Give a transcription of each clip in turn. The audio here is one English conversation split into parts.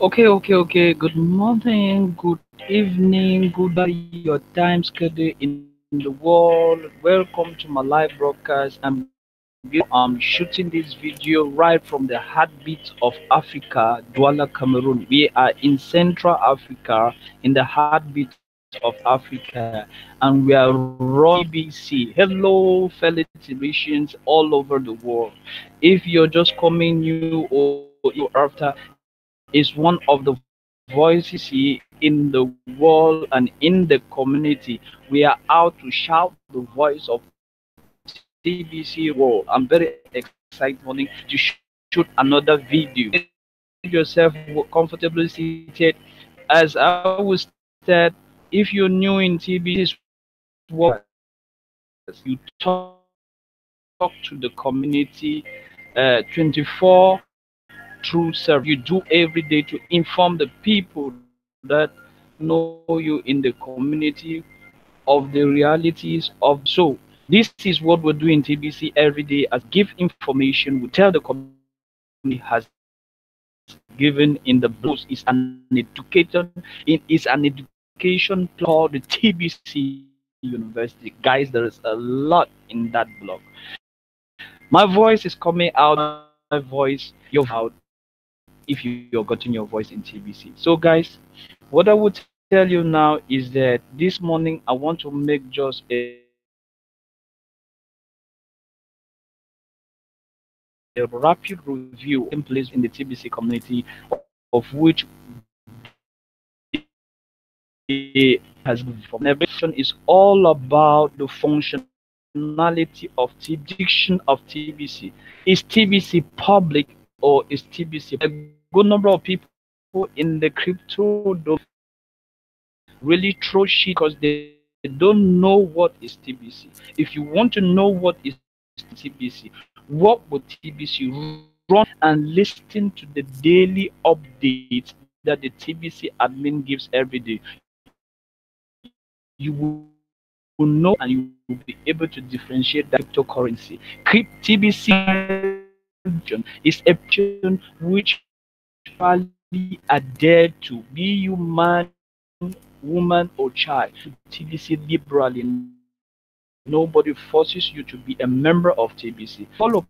Okay. Good morning, good evening, good your time schedule in the world. Welcome to my live broadcast. I'm shooting this video right from the heartbeat of Africa, Douala, Cameroon. We are in Central Africa, in the heartbeat of Africa, and we are raw TBC. Hello, fellow Tbcians all over the world. If you're just coming new or you after, is one of the voices here in the world and in the community. We are out to shout the voice of TBC world. I'm very excited this morning to shoot another video. Get yourself comfortably seated. As I will start, if you're new in TBC, this is what we do in TBC. You talk to the community 24 through 7. You do every day to inform the people that know you in the community of the realities of the world. So this is what we do in TBC every day. As give information, we tell the community has given in the blogs. Is an education, it is an education platform called the TBC University. Guys, there is a lot in that blog. My voice is coming out. My voice, your voice is coming out if you're getting your voice in TBC. So, guys, what I will tell you now is that this morning I want to make just a rapid review of what has taken place in the TBC community, of which they has given information. And everything is all about the functionality of jurisdiction of TBC. Is TBC public or is TBC private? A good number of people in the crypto don't really throw shit because they don't know what is TBC. If you want to know what is TBC, what would TBC run and listen to the daily updates that the TBC admin gives every day. You will know and you will be able to differentiate that cryptocurrency. TBC TBC is a which actually adhere to, be you man, woman, or child. TBC liberally. Nobody forces you to be a member of TBC. Fall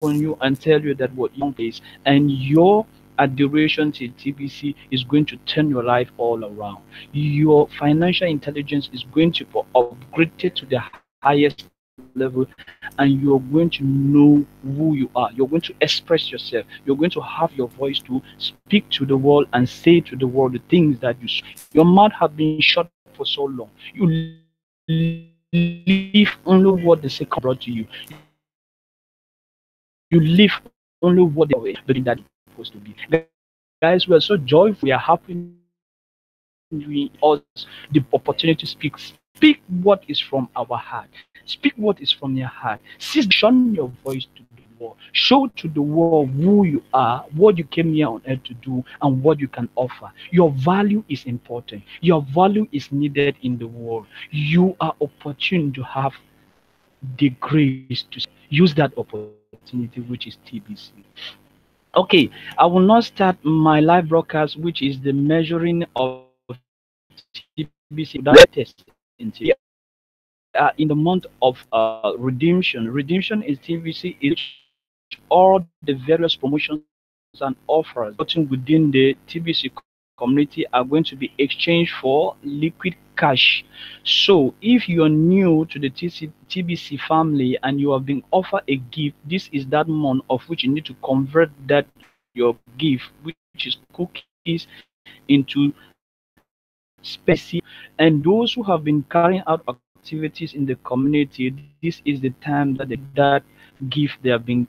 upon you and tell you that what young place and your adoration to TBC is going to turn your life all around. Your financial intelligence is going to be upgraded to the highest level, and you're going to know who you are. You're going to express yourself. You're going to have your voice to speak to the world and say to the world the things that you saw. Your mouth has been shut for so long. You live only what the second brought to you. You live only what the second brought to you. You live only what the away, but in that is supposed to be. Guys, we are so joyful. We are happy us the opportunity to speak. Speak what is from our heart. Speak what is from your heart. Seize the opportunity. Shun your voice to the world. Show to the world who you are, what you came here on earth to do, and what you can offer. Your value is important. Your value is needed in the world. You are opportune to have the grace to use that opportunity, which is TBC. Okay, I will not start my live broadcast, which is the measuring of TBC without test in TBC. We are in the month of redemption. Redemption is TBC is which all the various promotions and offers that are gotten within the TBC community are going to be exchanged for liquid cash. So if you're new to the TBC family and you have been offered a gift, this is that month of which you need to convert that your gift, which is cookies, into specie. And those who have been carrying out activities in the community, this is the time that they get that gift. They have been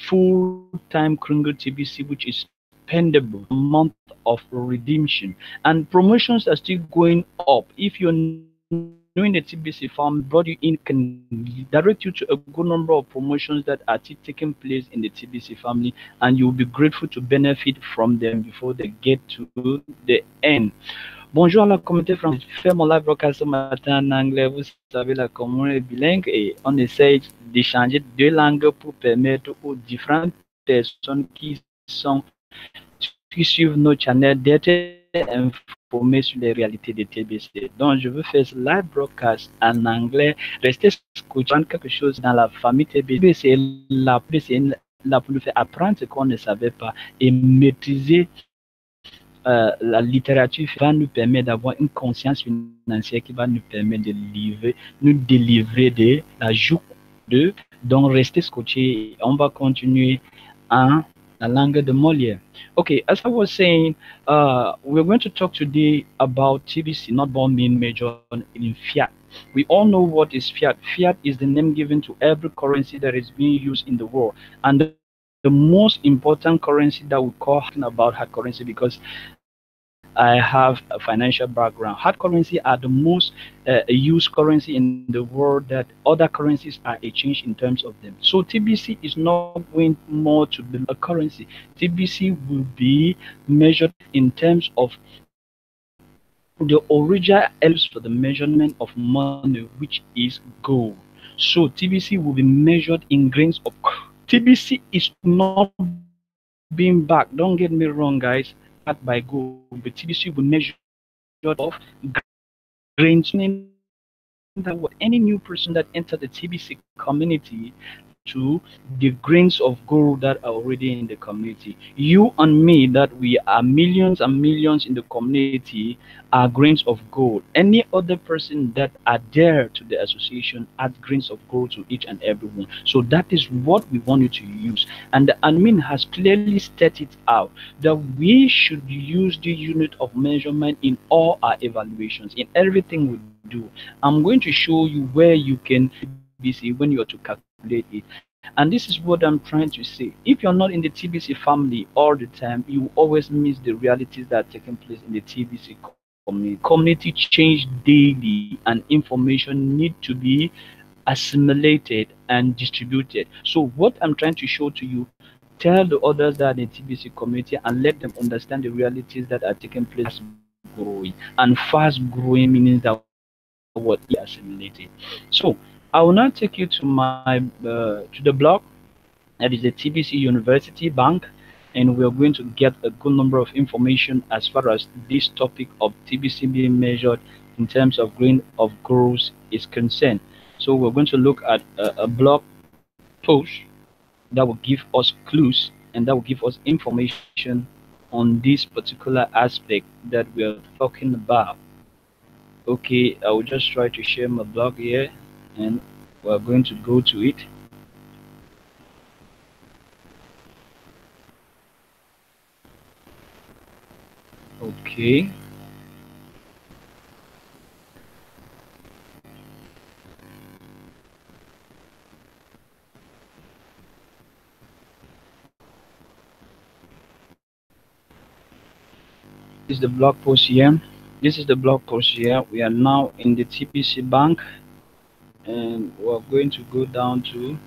full-time Kringle TBC, which is spendable month of redemption. And promotions are still going up. If you're new in the TBC farm, brought you in can direct you to a good number of promotions that are still taking place in the TBC family, and you'll be grateful to benefit from them before they get to the end. Okay, Bonjour à la communauté française. Je fais mon live broadcast ce matin en anglais. Vous savez, la communauté est bilingue et on essaye d'échanger deux langues pour permettre aux différentes personnes qui suivent nos channels d'être informés sur les réalités de TBC. Donc, je veux faire ce live broadcast en anglais. Restez scotchant quelque chose dans la famille TBC. Là pour nous faire apprendre ce qu'on ne savait pas et maîtriser la littérature va nous permettre d'avoir une conscience financière qui va nous permettre de nous délivrer de la joue de. Donc, restez scotché. On va continuer en la langue de Molière. Okay, as I was saying, we're going to talk today about TBC, not bond being measured in fiat. We all know what is fiat. Fiat is the name given to every currency that is being used in the world. And the most important currency that we call about hard currency, because I have a financial background. Hard currency are the most used currency in the world that other currencies are exchanged in terms of them. So TBC is not going more to be a currency. TBC will be measured in terms of the original elements for the measurement of money, which is gold. So TBC will be measured in grains of. TBC is not being back. Don't get me wrong, guys. Backed by gold, but TBC will be measured of grains of gold. Meaning that what any new person that enter the TBC community to the grains of gold that are already in the community. You and me, that we are millions and millions in the community, are grains of gold. Any other person that adhere to the association adds grains of gold to each and everyone. So that is what we want you to use. And the admin has clearly stated it out that we should use the unit of measurement in all our evaluations, in everything we do. I'm going to show you where you can TBC when you are to calculate it. And this is what I'm trying to say. If you're not in the TBC family all the time, you always miss the realities that are taking place in the TBC community. Community change daily, and information need to be assimilated and distributed. So what I'm trying to show to you, tell the others that are in the TBC community and let them understand the realities that are taking place in the TBC community. Fast growing, and fast growing means that what is assimilated. So I will now take you to the blog, that is the TBC University Bank, and we are going to get a good number of information as far as this topic of TBC being measured in terms of grain of growth is concerned. So we're going to look at a blog post that will give us clues and that will give us information on this particular aspect that we are talking about. Okay, I will just try to share my blog here, and we're going to go to it. Okay. This is the blog post here. This is the blog post here. We are now in the TBC Bank, and we're going to go down to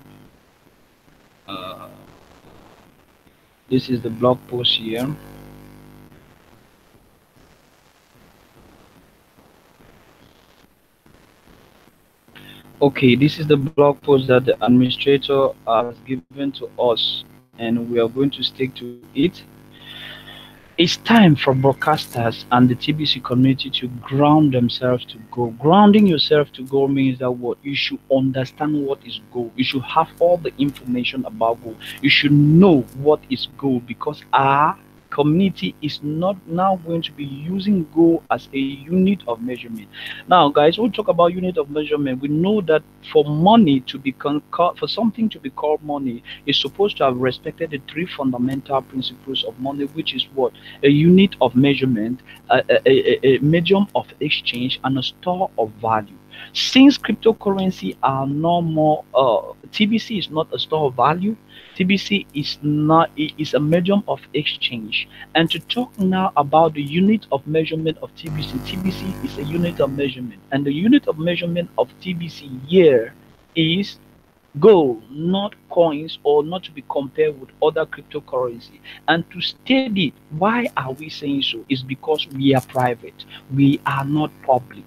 this is the blog post here. Okay, this is the blog post that the administrator has given to us, and we are going to stick to it. It's time for broadcasters and the TBC community to ground themselves to go. Grounding yourself to go means that what you should understand what is gold. You should have all the information about gold. You should know what is gold, because our community is not now going to be using gold as a unit of measurement. Now, guys, we talk about unit of measurement. We know that for money to be for something to be called money, is supposed to have respected the three fundamental principles of money, which is what? A unit of measurement, a medium of exchange, and a store of value. Since cryptocurrency are no more, TBC is not a store of value. TBC is not, it is a medium of exchange. And to talk now about the unit of measurement of TBC, TBC is a unit of measurement, and the unit of measurement of TBC here is gold, not coins, or not to be compared with other cryptocurrency. And to state it, why are we saying so? Is because we are private. We are not public.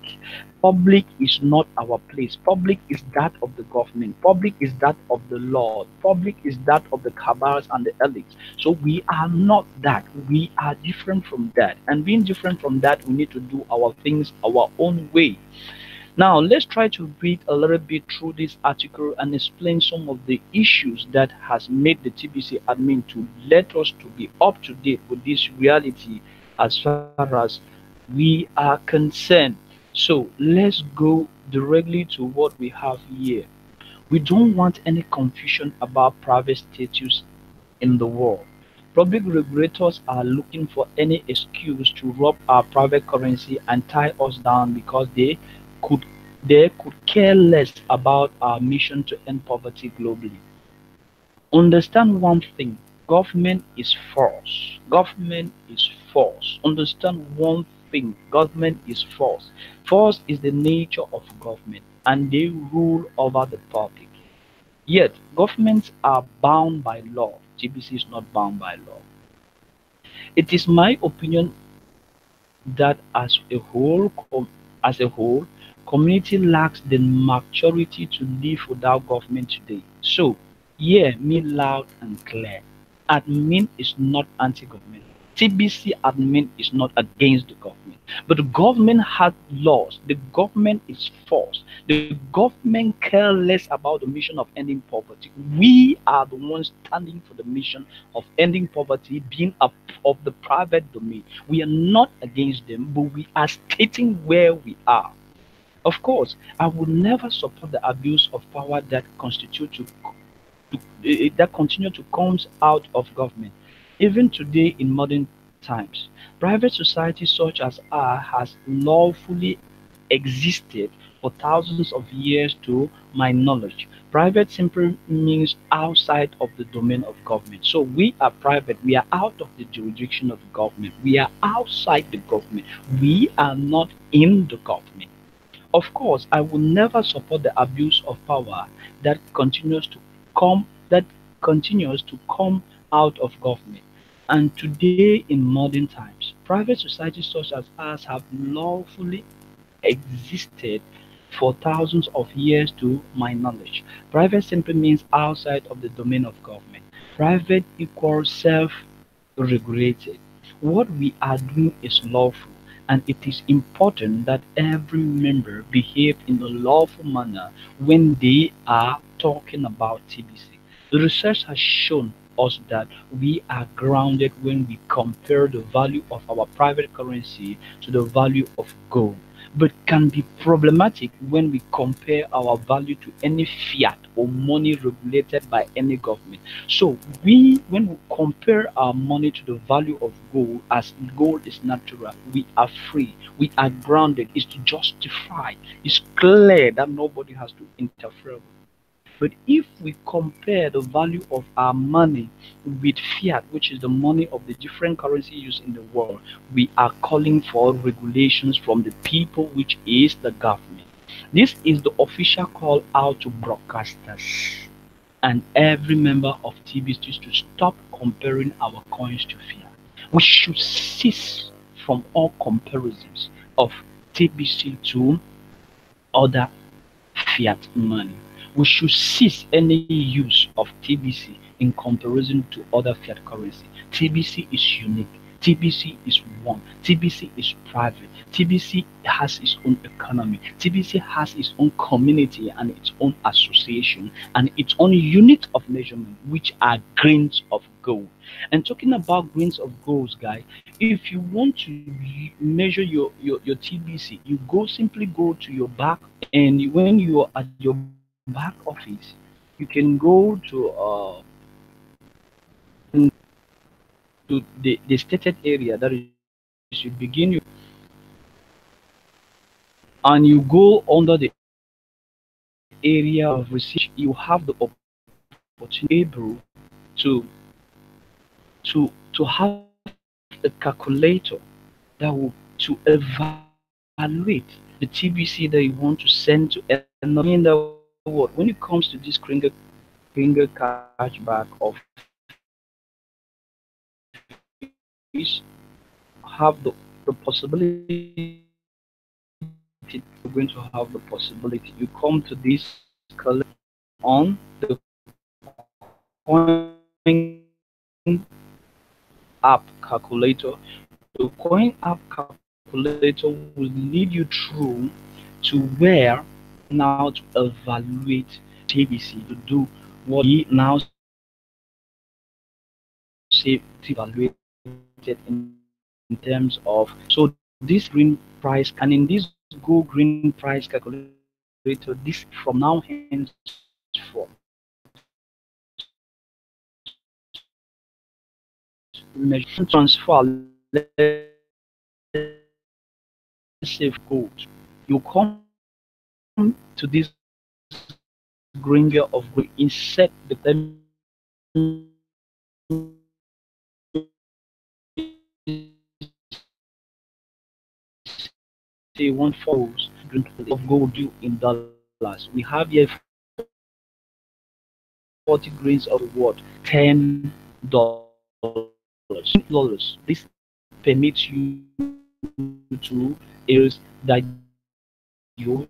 Public is not our place. Public is that of the government. Public is that of the Lord. Public is that of the cabals and the elites. So we are not that. We are different from that. And being different from that, we need to do our things our own way. Now, let's try to read a little bit through this article and explain some of the issues that has made the TBC admin to let us to be up to date with this reality as far as we are concerned. So, let's go directly to what we have here. We don't want any confusion about private status in the world. Public regulators are looking for any excuse to rob our private currency and tie us down because could they could care less about our mission to end poverty globally. Understand one thing, government is force. Government is force. Understand one thing, government is force. Force is the nature of government and they rule over the public. Yet, governments are bound by law. GBC is not bound by law. It is my opinion that as a whole, community lacks the maturity to live without government today. So, hear me loud and clear. Admin is not anti-government. TBC admin is not against the government. But the government has laws. The government is forced. The government care less about the mission of ending poverty. We are the ones standing for the mission of ending poverty, being of the private domain. We are not against them, but we are stating where we are. Of course, I would never support the abuse of power that continue to comes out of government. Even today in modern times, private societies such as ours has lawfully existed for thousands of years to my knowledge. Private simply means outside of the domain of government. So we are private, we are out of the jurisdiction of the government, we are outside the government, we are not in the government. Of course, I will never support the abuse of power that continues to that continues to come out of government. And today in modern times, private societies such as ours have lawfully existed for thousands of years to my knowledge. Private simply means outside of the domain of government. Private equals self-regulated. What we are doing is lawful, and it is important that every member behave in a lawful manner when they are talking about TBC. The research has shown us that we are grounded when we compare the value of our private currency to the value of gold, but can be problematic when we compare our value to any fiat or money regulated by any government. So when we compare our money to the value of gold, as gold is natural, we are free, we are grounded, it's justified, it's clear that nobody has to interfere with. But if we compare the value of our money with fiat, which is the money of the different currency used in the world, we are calling for regulations from the people, which is the government. This is the official call out to broadcasters and every member of TBC to stop comparing our coins to fiat. We should cease from all comparisons of TBC to other fiat money. We should cease any use of TBC in comparison to other fiat currency. TBC is unique. TBC is one. TBC is private. TBC has its own economy. TBC has its own community and its own association and its own unit of measurement, which are grains of gold. And talking about grains of gold, guys, if you want to measure your TBC, you simply go to your back, and when you are at your back office, you can go to the stated area, that is, you begin your and you go under the area of research, you have the opportunity able to to have a calculator that will to evaluate the TBC that you want to send to another, that will what? When it comes to this finger catchback of fish, have the possibility, you're going to have the possibility. You come to this color on the coin app calculator. The coin app calculator will lead you through to where now to evaluate TBC to do what we now say TBC evaluated in terms of. So this green price, and in this go green price calculator, this from now henceforth measure transfer. Let's say gold. You come to this gringer of gold, insert the say 1 4 of gold due in dollars. We have here 40 grains of what? $10. This permits you to is that you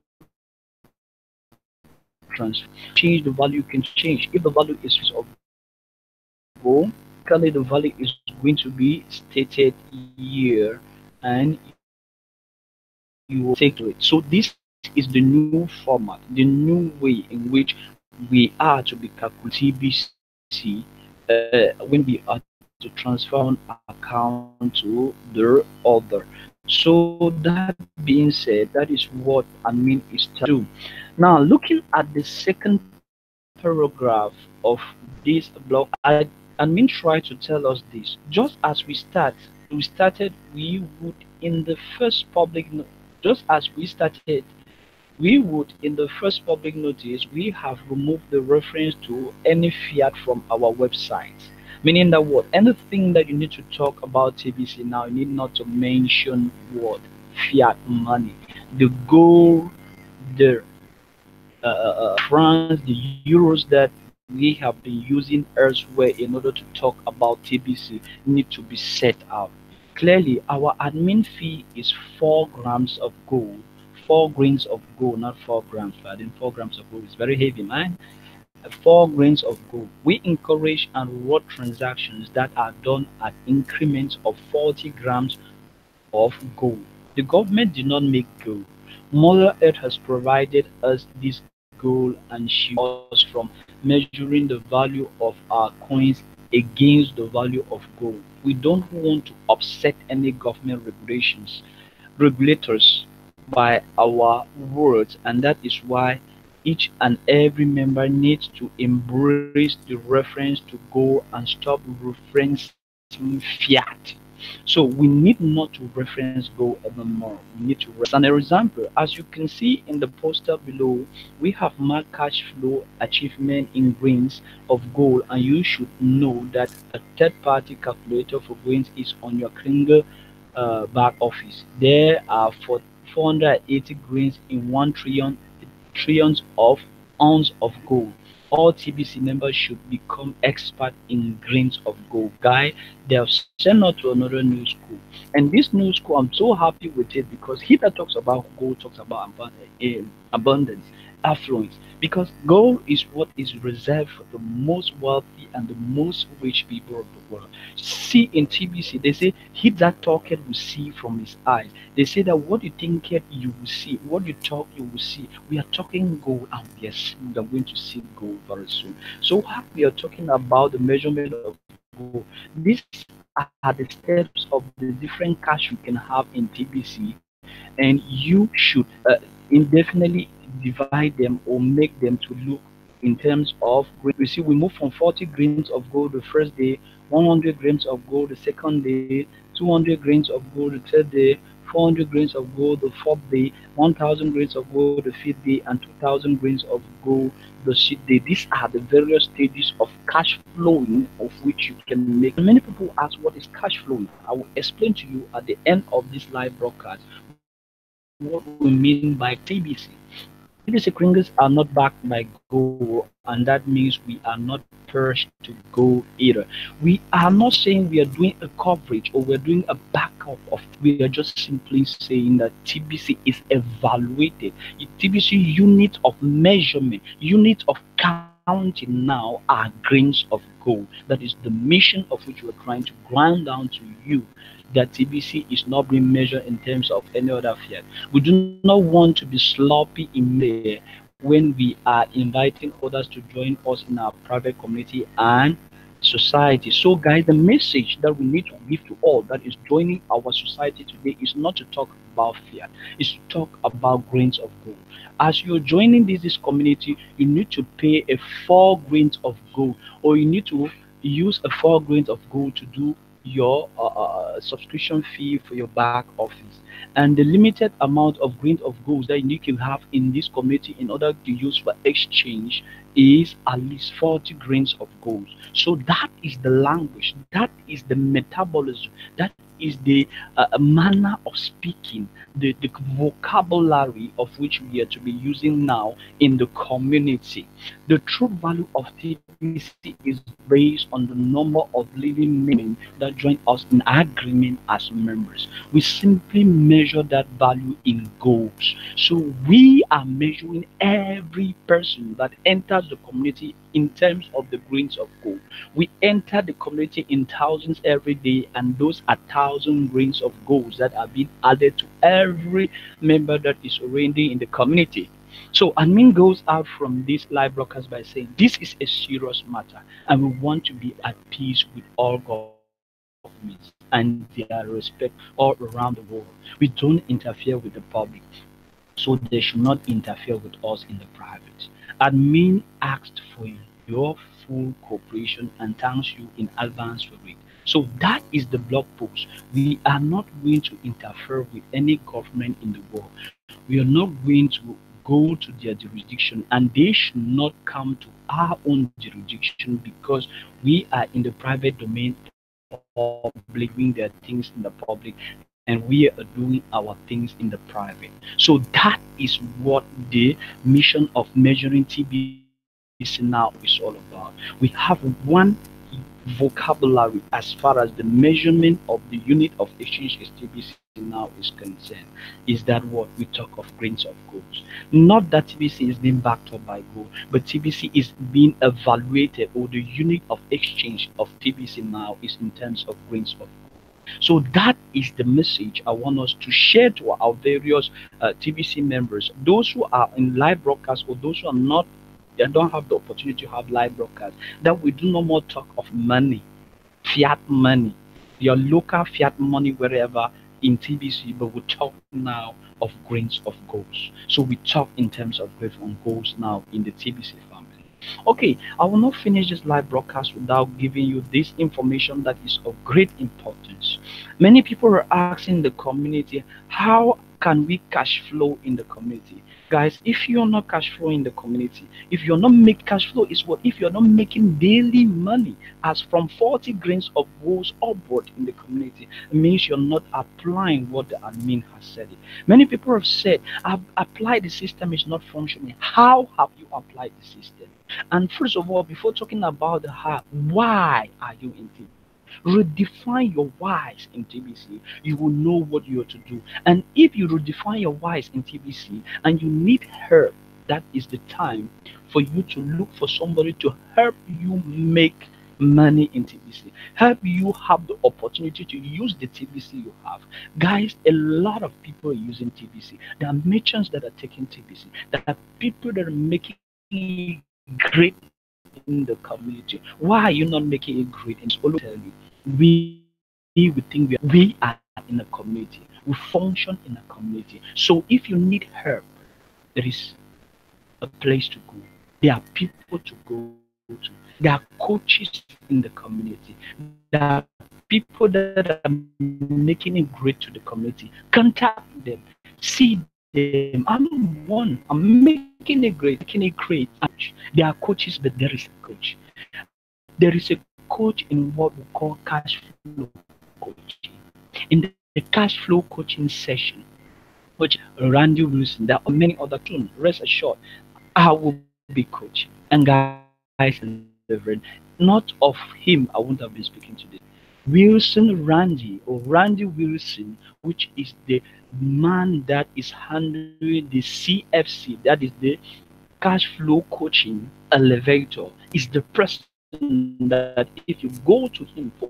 transfer. Change the value, you can change. If the value is of gold, currently the value is going to be stated here, and you will take to it. So this is the new format, the new way in which we are to be calculating TBC when we are to transfer one account to the other. So that being said, that is what admin is trying to do. Now, looking at the second paragraph of this blog, admin tried to tell us this. Just as we would in the first public, just as we would in the first public notice, we have removed the reference to any fiat from our website. Meaning that what? Anything that you need to talk about TBC now, you need not to mention what? Fiat money. The gold, the francs, the euros that we have been using elsewhere in order to talk about TBC need to be set out. Clearly, our admin fee is 4 grams of gold, 4 grains of gold, not 4 grams. But in 4 grams of gold is very heavy, man. 4 grains of gold. We encourage and reward transactions that are done at increments of 40 grams of gold. The government did not make gold. Mother Earth has provided us this gold and shield us from measuring the value of our coins against the value of gold. We don't want to upset any government regulators by our words, and that is why each and every member needs to embrace the reference to gold and stop referencing fiat. So we need not to reference gold anymore. We need to reference. As an example, as you can see in the poster below, we have marked cash flow achievement in grains of gold, and you should know that a third-party calculator for grains is on your Kringer back office. There are 480 grains in 1 trillions of ounce of gold. All TBC members should become expert in grains of gold. Guy, they have sent us to another new school. And this new school, I'm so happy with it because he that talks about gold talks about abundance, affluence. Because gold is what is reserved for the most wealthy and the most rich people of the world. See in TBC, they say, he that talketh will see from his eyes. They say that what you think you will see, what you talk you will see. We are talking gold, and yes, we are going to see gold very soon. So what we are talking about the measurement of gold. These are the steps of the different cash we can have in TBC, and you should indefinitely divide them or make them to look in terms of grain. You see, we move from 40 grains of gold the first day, 100 grams of gold the second day, 200 grains of gold the third day, 400 grains of gold the fourth day, 1000 grains of gold the fifth day, and 2000 grains of gold the sixth day. These are the various stages of cash flowing of which you can make. Many people ask what is cash flowing. I will explain to you at the end of this live broadcast what we mean by TBC. TBC Kringles are not backed by Go, and that means we are not pushed to Go either. We are not saying we are doing a coverage or we're doing a backup of. We are just simply saying that TBC is evaluated. TBC unit of measurement, unit of counting now are grains of gold. That is the mission of which we're trying to grind down to you. That TBC is not being measured in terms of any other field. We do not want to be sloppy in there when we are inviting others to join us in our private community and society. So, guys, the message that we need to give to all that is joining our society today is not to talk about fear, it's to talk about grains of gold. As you're joining this community, you need to pay a 4 grains of gold, or you need to use a 4 grains of gold to do your subscription fee for your back office. And the limited amount of grains of gold that you need to have in this community in order to use for exchange is at least 40 grains of gold. So that is the language, that is the metabolism, that is the manner of speaking, the vocabulary of which we are to be using now in the community. The true value of TBC is based on the number of living men that join us in agreement as members. We simply measure that value in goals. So we are measuring every person that enters the community in terms of the grains of gold. We enter the community in thousands every day, and those are 1,000 grains of gold that are being added to every member that is already in the community. So admin goes out from this live broadcast by saying this is a serious matter, and we want to be at peace with all governments and their respect all around the world. We don't interfere with the public, so they should not interfere with us in the private. Admin asked for your full cooperation and thanks you in advance for it. So that is the blog post. We are not going to interfere with any government in the world. We are not going to go to their jurisdiction, and they should not come to our own jurisdiction because we are in the private domain public, doing their things in the public, and we are doing our things in the private. So that is what the mission of measuring TBC now is all about. We have one vocabulary as far as the measurement of the unit of exchange as TBC now is concerned, is that what we talk of grains of gold. Not that TBC is being backed up by gold, but TBC is being evaluated, or the unit of exchange of TBC now is in terms of grains of gold. So that is the message I want us to share to our various TBC members, those who are in live broadcast or those who are not, they don't have the opportunity to have live broadcast, that we do no more talk of money, fiat money, your local fiat money wherever in TBC, but we talk now of grains of gold. So we talk in terms of grains of gold now in the TBC family. Okay, I will not finish this live broadcast without giving you this information that is of great importance. Many people are asking the community, how can we cash flow in the community? Guys, if you're not cash flow in the community, if you're not make cash flow is what, if you're not making daily money as from 40 grains of gold upward in the community, it means you're not applying what the admin has said. It. Many people have said, I've applied, the system is not functioning. How have you applied the system? And first of all, before talking about the how, why are you in TBC? Redefine your whys in TBC, you will know what you are to do. And if you redefine your whys in TBC and you need help, that is the time for you to look for somebody to help you make money in TBC, help you have the opportunity to use the TBC you have. Guys, a lot of people are using TBC. There are merchants that are taking TBC. There are people that are making it great in the community. Why are you not making it great? And it's always tell you, we think we are in a community. We function in a community. So if you need help, there is a place to go. There are people to go to. There are coaches in the community. There are people that are making it great to the community. Contact them, see them. I'm one. I'm making it great. There are coaches, but there is a coach. There is a coach in what we call cash flow coaching. In the cash flow coaching session, we are going to which is Randy Wilson. There are many other soon. Rest assured, I will be coaching. And guys, listen, not of him, I wouldn't have been speaking today. Wilson Randy or Randy Wilson, which is the man that is handling the CFC, that is the cash flow coaching elevator, is the person that if you go to him for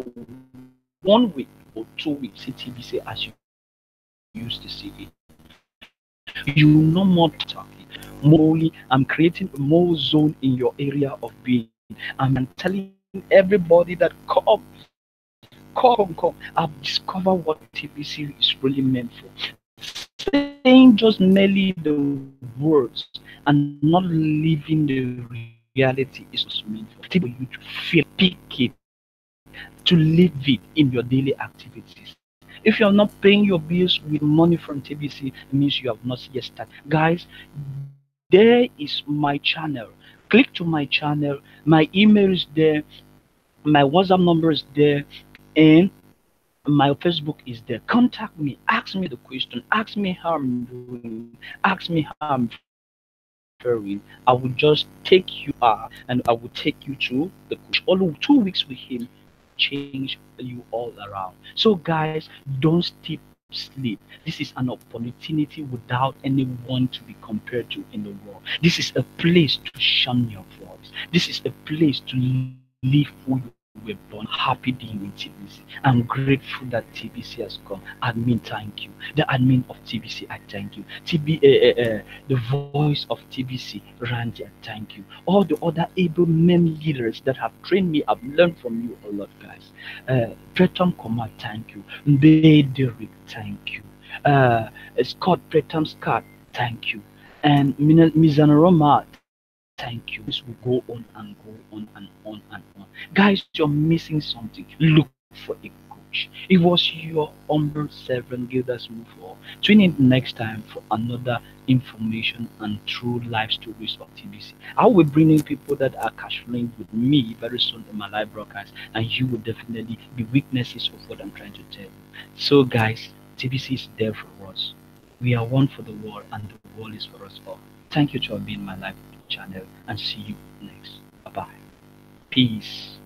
1 week or 2 weeks, see TBC as you used to see it. You will know more talking. More slowly, I'm creating a more zone in your area of being. I'm telling everybody that come. I've discovered what TBC is really meant for. Saying just merely the words and not living the reality is not what TBC is meant for. TBC is meant for you to feel it, to live it in your daily activities. If you're not paying your bills with money from TBC, it means you have not yet started. Guys, there is my channel. Click to my channel. My email is there. My WhatsApp number is there. And my Facebook is there. Contact me. Ask me the question. Ask me how I'm doing. Ask me how I'm faring. I will just take you are and I will take you to the coach. Only 2 weeks with him change you all around. So guys, don't sleep. This is an opportunity without anyone to be compared to in the world. This is a place to shine your voice. This is a place to shine your voice. This is a place to live who you were born. Happy being in TBC. I'm grateful that TBC has come. Admin, thank you. The admin of TBC, I thank you. The voice of TBC, Randy, I thank you. All the other able men leaders that have trained me, I've learned from you a lot, guys. Pretom Koma, thank you. Mbe Derek, thank you. Scott Pretom Scott, thank you. And Mizanaroma, thank you. This will go on and go on and on and on. Guys, you're missing something. Look for a coach. It was your humble servant, Gildas Mufo. Tune in next time for another information and true life stories of TBC. I will be bringing people that are cash flowing with me very soon in my live broadcast, and you will definitely be witnesses of what I'm trying to tell you. So, guys, TBC is there for us. We are one for the world, and the world is for us all. Thank you for being my live channel, and see you next. Bye bye. Peace.